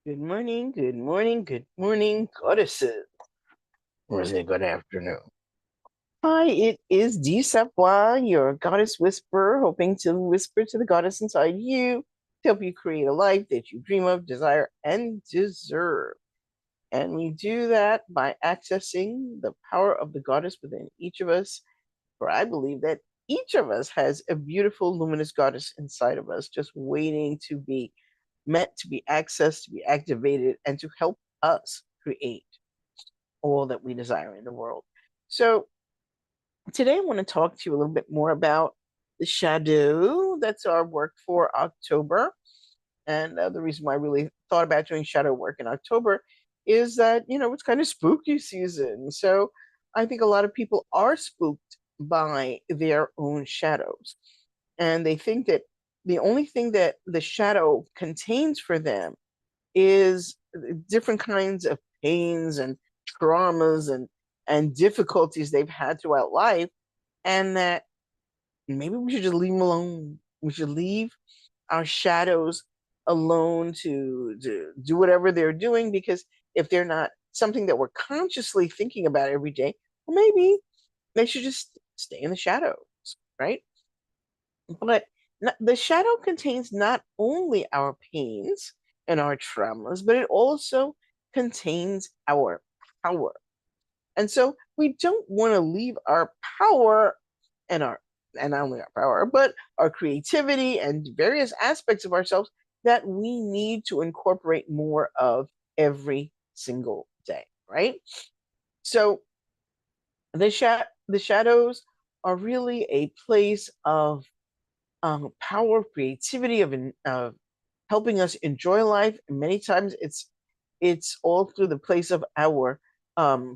Good morning, goddesses. Or is it good afternoon? Hi, it is Disapwa, your goddess whisperer, hoping to whisper to the goddess inside you to help you create a life that you dream of, desire, and deserve. And we do that by accessing the power of the goddess within each of us. For I believe that each of us has a beautiful, luminous goddess inside of us, just waiting to be meant to be accessed, to be activated, and to help us create all that we desire in the world. So, today I want to talk to you a little bit more about the shadow. That's our work for October. And the reason why I really thought about doing shadow work in October is that, it's kind of spooky season. So, I think a lot of people are spooked by their own shadows. And they think that the only thing that the shadow contains for them is different kinds of pains and traumas and difficulties they've had throughout life, and that maybe we should just leave them alone. We should leave our shadows alone to do whatever they're doing, because if they're not something that we're consciously thinking about every day, well, maybe they should just stay in the shadows, right? But the shadow contains not only our pains and our traumas, but it also contains our power. And so we don't want to leave our power and our and not only our power, but our creativity and various aspects of ourselves that we need to incorporate more of every single day, right? So the shadows are really a place of power, creativity, of helping us enjoy life. And many times it's all through the place of our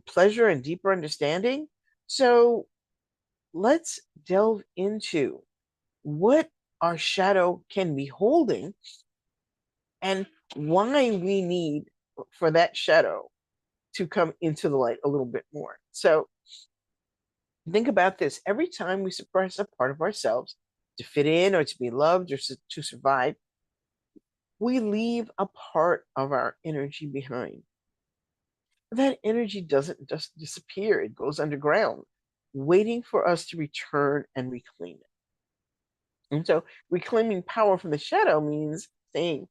pleasure and deeper understanding. So let's delve into what our shadow can be holding and why we need for that shadow to come into the light a little bit more. So think about this. Every time we suppress a part of ourselves to fit in or to be loved or to survive, we leave a part of our energy behind. That energy doesn't just disappear, it goes underground, waiting for us to return and reclaim it. And so, reclaiming power from the shadow means saying,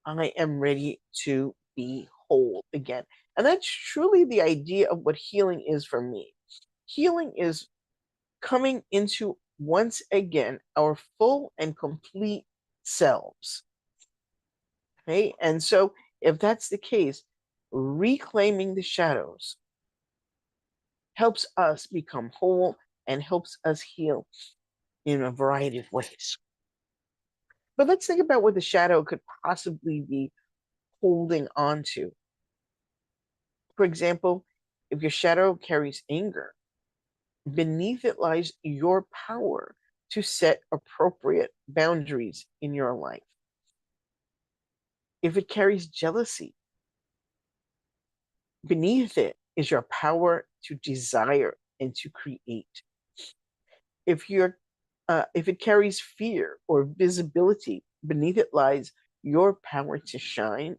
I am ready to be whole again. And that's truly the idea of what healing is for me. Healing is coming into once again our full and complete selves. Okay. And so, if that's the case, reclaiming the shadows helps us become whole and helps us heal in a variety of ways. But let's think about what the shadow could possibly be holding on to. For example, if your shadow carries anger, beneath it lies your power to set appropriate boundaries in your life. If it carries jealousy, beneath it is your power to desire and to create. If it carries fear or visibility, beneath it lies your power to shine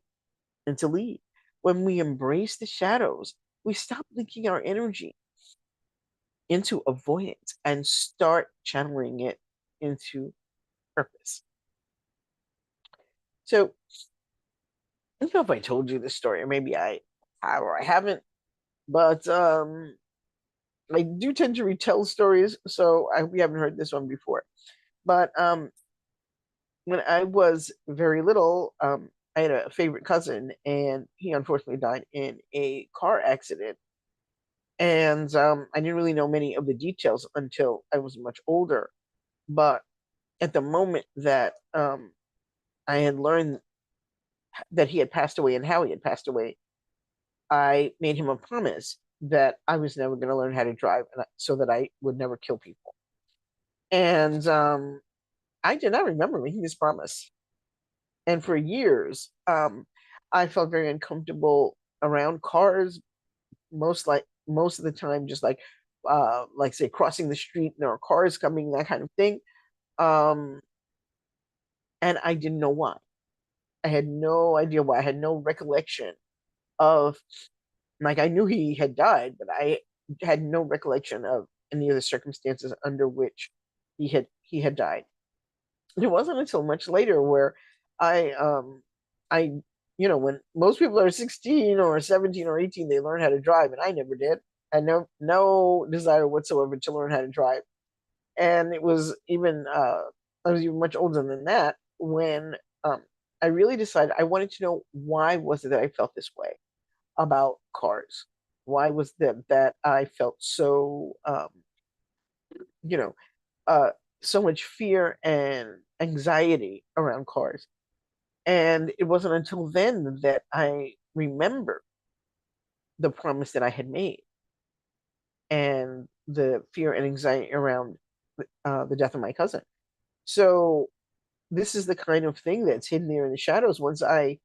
and to lead. When we embrace the shadows, we stop linking our energy into avoidance and start channeling it into purpose. So, I don't know if I told you this story, or maybe I have or I haven't, but I do tend to retell stories, so I hope you haven't heard this one before. But when I was very little, I had a favorite cousin, and he unfortunately died in a car accident. And I didn't really know many of the details until I was much older. But at the moment that I had learned that he had passed away and how he had passed away, I made him a promise that I was never going to learn how to drive, so that I would never kill people. And I did not remember making this promise. And for years, I felt very uncomfortable around cars, most of the time, just like say crossing the street and there are cars coming, that kind of thing. Um, and I didn't know why. I had no idea why. I had no recollection of, like, I knew he had died, but I had no recollection of any of the circumstances under which he had died. It wasn't until much later where I I when most people are 16 or 17 or 18, they learn how to drive, and I never did. I had no desire whatsoever to learn how to drive. And it was even I was even much older than that when I really decided I wanted to know why was it that I felt this way about cars. Why was that I felt so you know uh so much fear and anxiety around cars. And it wasn't until then that I remembered the promise that I had made and the fear and anxiety around the death of my cousin. So this is the kind of thing that's hidden there in the shadows. Once I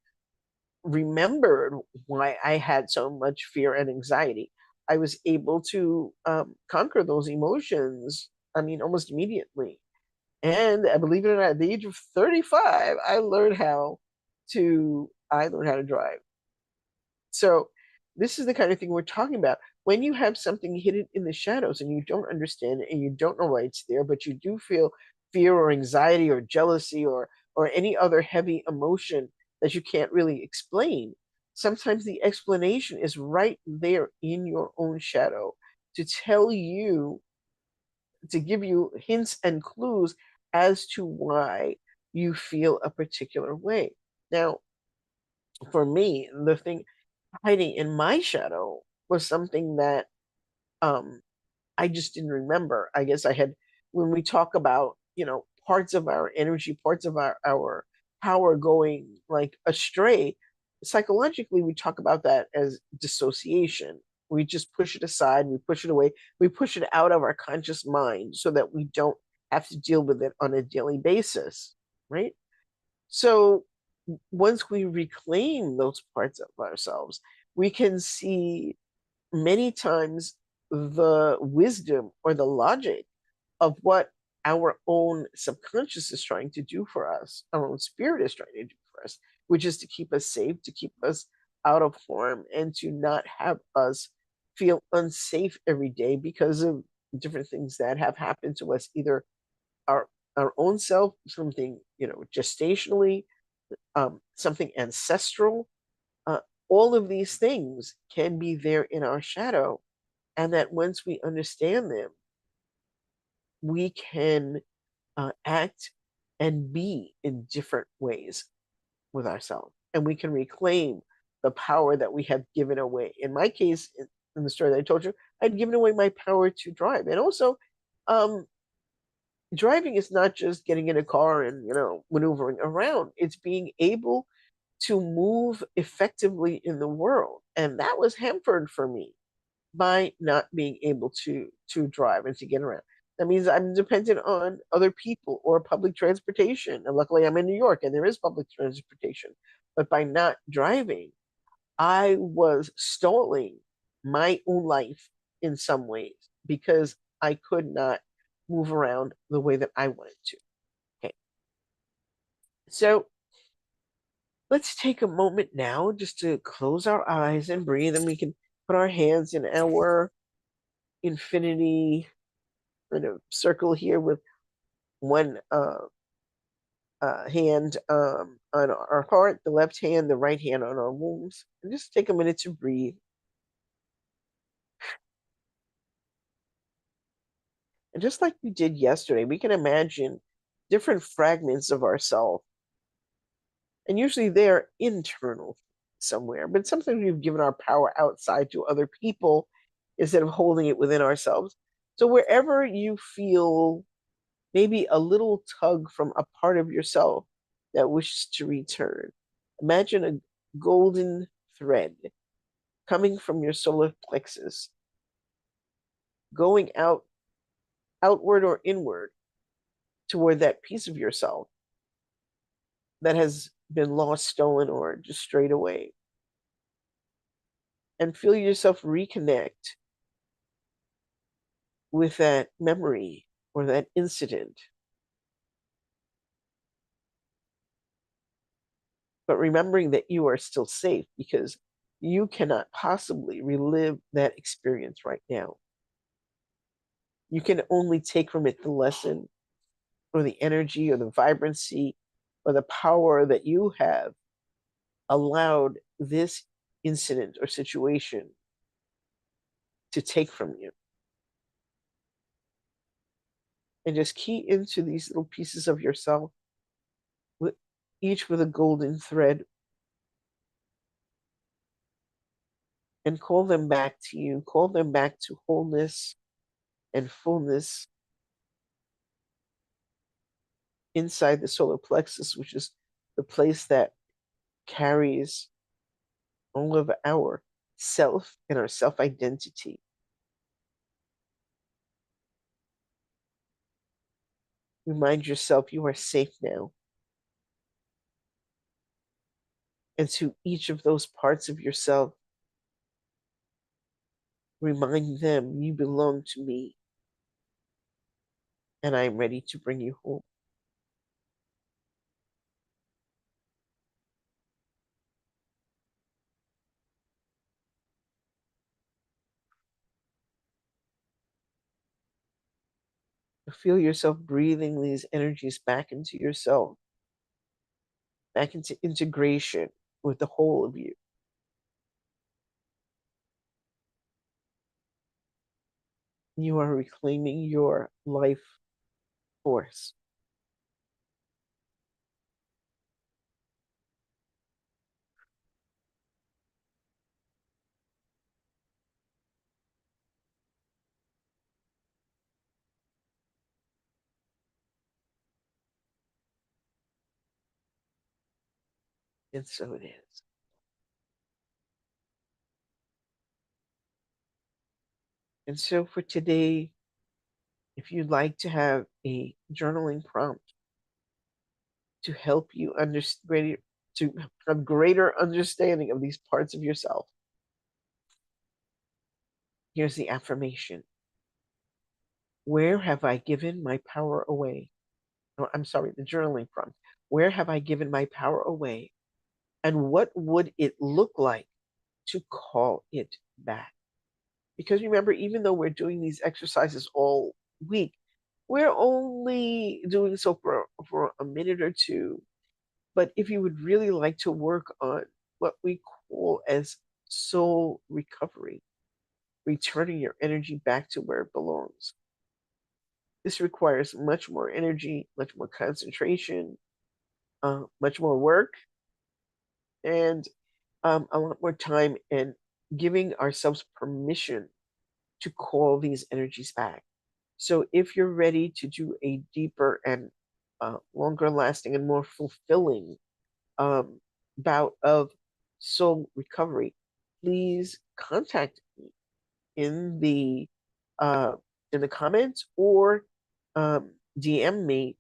remembered why I had so much fear and anxiety, I was able to conquer those emotions. I mean, almost immediately. And I believe it or not, at the age of 35, I learned how to drive. So this is the kind of thing we're talking about. When you have something hidden in the shadows and you don't understand it and you don't know why it's there, but you do feel fear or anxiety or jealousy or any other heavy emotion that you can't really explain, sometimes the explanation is right there in your own shadow to tell you, to give you hints and clues as to why you feel a particular way. Now, for me, the thing hiding in my shadow was something that um, I just didn't remember. I guess I had, when we talk about, parts of our energy, parts of our power going like astray, psychologically, we talk about that as dissociation. We just push it aside, we push it away, we push it out of our conscious mind so that we don't have to deal with it on a daily basis, right? So once we reclaim those parts of ourselves, we can see many times the wisdom or the logic of what our own subconscious is trying to do for us, our own spirit is trying to do for us, which is to keep us safe, to keep us out of harm, and to not have us feel unsafe every day because of different things that have happened to us, either our our own self, something gestationally, something ancestral. Uh, all of these things can be there in our shadow, and that once we understand them, we can act and be in different ways with ourselves, and we can reclaim the power that we have given away. In my case, in the story that I told you, I'd given away my power to drive, and also, um, driving is not just getting in a car and maneuvering around. It's being able to move effectively in the world, and that was hampered for me by not being able to drive and to get around. That means I'm dependent on other people or public transportation. And luckily, I'm in New York and there is public transportation. But by not driving, I was stalling my own life in some ways because I could not move around the way that I wanted to. Okay. So let's take a moment now just to close our eyes and breathe, and we can put our hands in our infinity kind of circle here with one hand on our heart, the left hand, the right hand on our wombs. And just take a minute to breathe. And just like we did yesterday, we can imagine different fragments of ourselves. And usually they're internal somewhere, but sometimes we've given our power outside to other people instead of holding it within ourselves. So wherever you feel maybe a little tug from a part of yourself that wishes to return. Imagine a golden thread coming from your solar plexus, going outward or inward toward that piece of yourself that has been lost, stolen, or just strayed away. And feel yourself reconnect with that memory or that incident. but remembering that you are still safe because you cannot possibly relive that experience right now. You can only take from it the lesson or the energy or the vibrancy or the power that you have allowed this incident or situation to take from you. And just key into these little pieces of yourself, with each with a golden thread, and call them back to you. Call them back to wholeness and fullness inside the solar plexus, which is the place that carries all of our self and our self identity. Remind yourself you are safe now. And to each of those parts of yourself, remind them you belong to me and I am ready to bring you home. Feel yourself breathing these energies back into yourself, back into integration with the whole of you. You are reclaiming your life force. And so it is. And so for today, if you'd like to have a journaling prompt to help you understand, to have greater understanding of these parts of yourself, here's the affirmation. Where have I given my power away? Oh, I'm sorry, the journaling prompt. Where have I given my power away? And what would it look like to call it back? Because remember, even though we're doing these exercises all week, we're only doing so for a minute or two. But if you would really like to work on what we call as soul recovery, returning your energy back to where it belongs, this requires much more energy, much more concentration, much more work, and a lot more time, and giving ourselves permission to call these energies back. So if you're ready to do a deeper and longer lasting and more fulfilling bout of soul recovery, please contact me in the uh, in the comments or DM me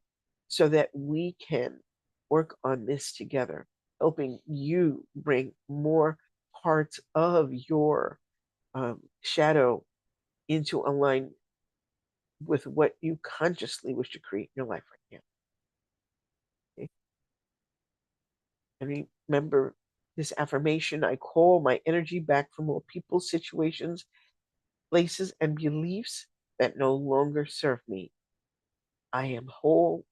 so that we can work on this together, helping you bring more parts of your shadow into alignment with what you consciously wish to create in your life right now. Okay? And remember this affirmation: I call my energy back from all people, situations, places, and beliefs that no longer serve me. I am whole.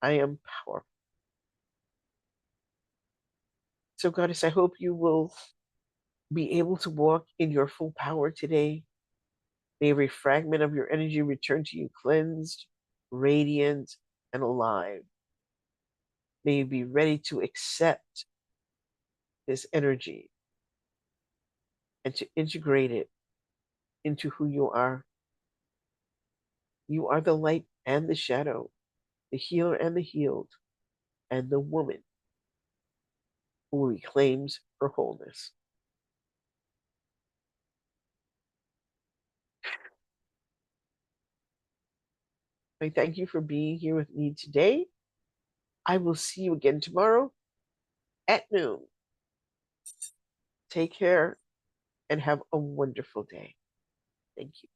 I am powerful. So, Goddess, I hope you will be able to walk in your full power today. May every fragment of your energy return to you cleansed, radiant, and alive. May you be ready to accept this energy and to integrate it into who you are. You are the light and the shadow, the healer and the healed, and the woman who reclaims her wholeness. I thank you for being here with me today. I will see you again tomorrow at noon. Take care and have a wonderful day. Thank you.